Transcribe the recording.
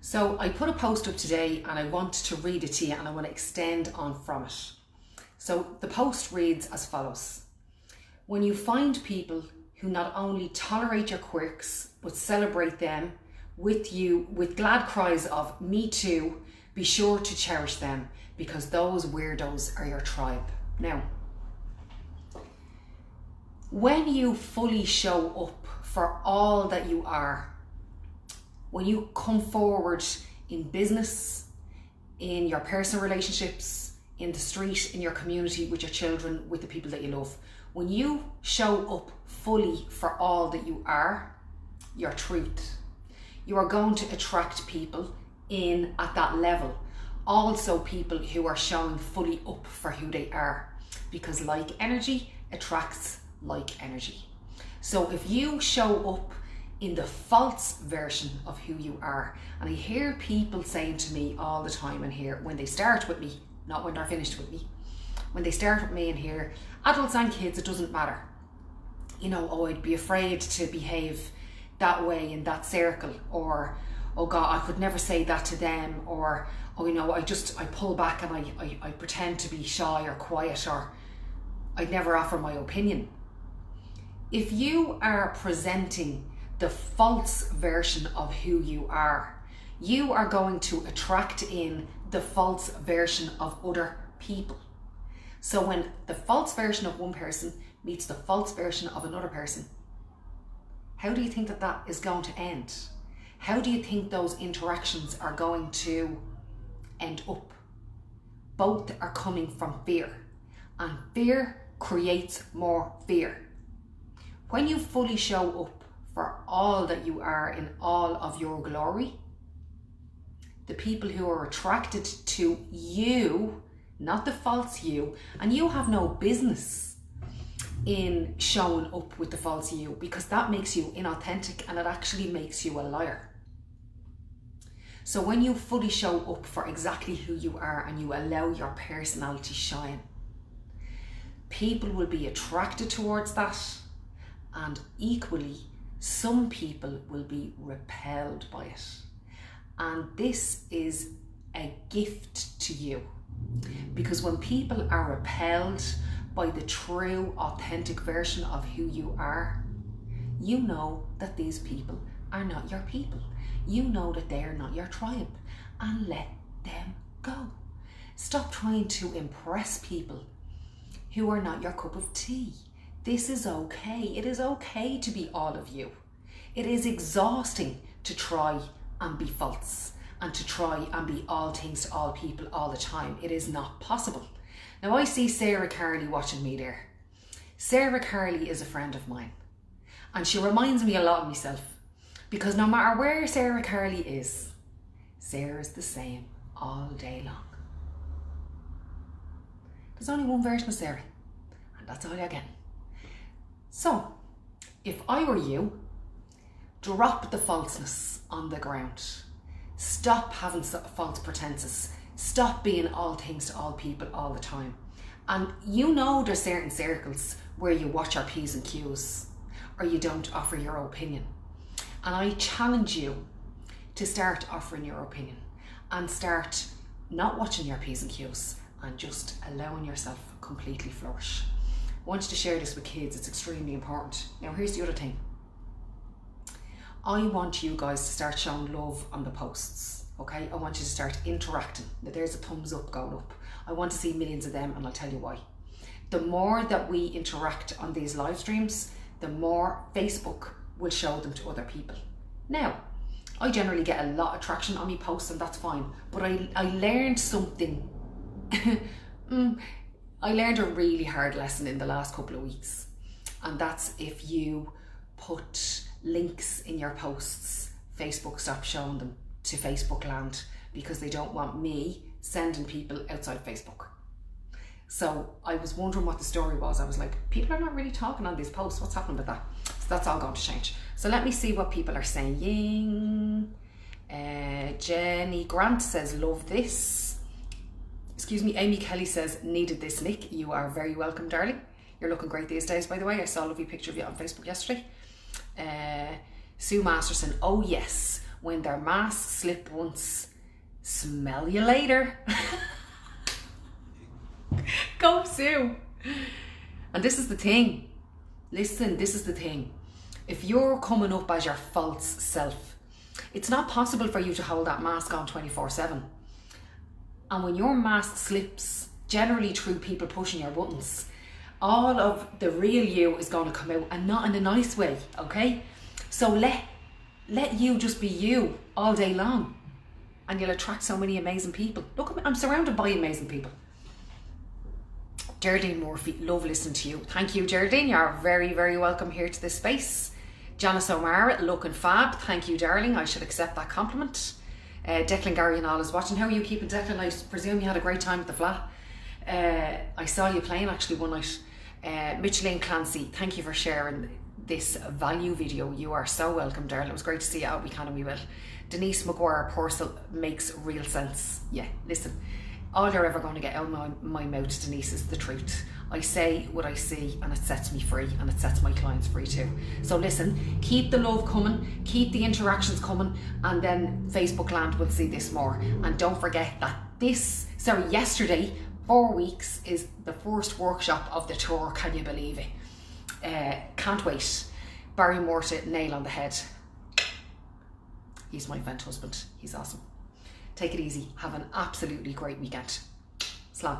So I put a post up today and I want to read it to you and I want to extend on from it. So the post reads as follows. When you find people who not only tolerate your quirks but celebrate them with you with glad cries of "me too," be sure to cherish them because those weirdos are your tribe. Now, when you fully show up for all that you are, when you come forward in business, in your personal relationships, in the street, in your community, with your children, with the people that you love, when you show up fully for all that you are, your truth, you are going to attract people in at that level. Also people who are showing fully up for who they are, because like energy attracts like energy. So if you show up in the false version of who you are, and I hear people saying to me all the time in here, when they start with me, not when they're finished with me, when they start with me in here, adults and kids, it doesn't matter. You know, oh, I'd be afraid to behave that way in that circle, or oh God, I could never say that to them, or oh, you know, I pull back and I pretend to be shy or quiet, or I'd never offer my opinion. If you are presenting the false version of who you are going to attract in the false version of other people. So when the false version of one person meets the false version of another person, how do you think that is going to end? How do you think those interactions are going to end up? Both are coming from fear, and fear creates more fear. When you fully show up for all that you are in all of your glory, the people who are attracted to you, not the false you, and you have no business in showing up with the false you, because that makes you inauthentic and it actually makes you a liar. So when you fully show up for exactly who you are and you allow your personality shine, people will be attracted towards that, and equally some people will be repelled by it. And this is a gift to you, because when people are repelled by the true, authentic version of who you are, you know that these people are not your people. You know that they are not your tribe, and let them go. Stop trying to impress people who are not your cup of tea. This is okay. It is okay to be all of you. It is exhausting to try and be false and to try and be all things to all people all the time. It is not possible. Now I see Sarah Carley watching me there. Sarah Carley is a friend of mine, and she reminds me a lot of myself, because no matter where Sarah Carley is, Sarah's the same all day long. There's only one version of Sarah, and that's all you're getting. So, if I were you, drop the falseness on the ground. Stop having false pretenses. Stop being all things to all people all the time. And you know there's certain circles where you watch your P's and Q's, or you don't offer your opinion. And I challenge you to start offering your opinion and start not watching your P's and Q's and just allowing yourself completely flourish. I want you to share this with kids. It's extremely important. Now, here's the other thing. I want you guys to start showing love on the posts, okay? I want you to start interacting. Now, there's a thumbs up going up. I want to see millions of them, and I'll tell you why. The more that we interact on these live streams, the more Facebook will show them to other people. Now, I generally get a lot of traction on my posts, and that's fine, but I learned something. I learned a really hard lesson in the last couple of weeks, and that's if you put links in your posts, Facebook stops showing them to Facebook land, because they don't want me sending people outside Facebook. So I was wondering what the story was. I was like, people are not really talking on these posts. What's happening with that? So that's all going to change. So let me see what people are saying. Jenny Grant says, love this. Excuse me, Amy Kelly says, needed this, Nick. You are very welcome, darling. You're looking great these days, by the way. I saw a lovely picture of you on Facebook yesterday. Sue Masterson, oh yes, when their masks slip once. Smell you later. Go Sue. And this is the thing. Listen, this is the thing. If you're coming up as your false self, it's not possible for you to hold that mask on 24/7. And when your mask slips, generally through people pushing your buttons, all of the real you is going to come out, and not in a nice way, okay? So let you just be you all day long, and you'll attract so many amazing people. Look at me, I'm surrounded by amazing people. Geraldine Murphy, love listening to you. Thank you, Geraldine. You're very, very welcome here to this space. Janice O'Mara, looking fab. Thank you, darling. I should accept that compliment. Declan Gary and all is watching. How are you keeping, Declan? I presume you had a great time at the flat. I saw you playing actually one night. Micheline Clancy, thank you for sharing this value video. You are so welcome, darling. It was great to see you out. We can and we will. Denise McGuire, Purcell makes real sense. Yeah, listen, all you're ever going to get out of my mouth, Denise, is the truth. I say what I see, and it sets me free, and it sets my clients free too. So listen, keep the love coming, keep the interactions coming, and then Facebook land will see this more. And don't forget that yesterday, 4 weeks, is the first workshop of the tour. Can you believe it? Can't wait. Barry Morta, nail on the head. He's my event husband. He's awesome. Take it easy. Have an absolutely great weekend. Slán.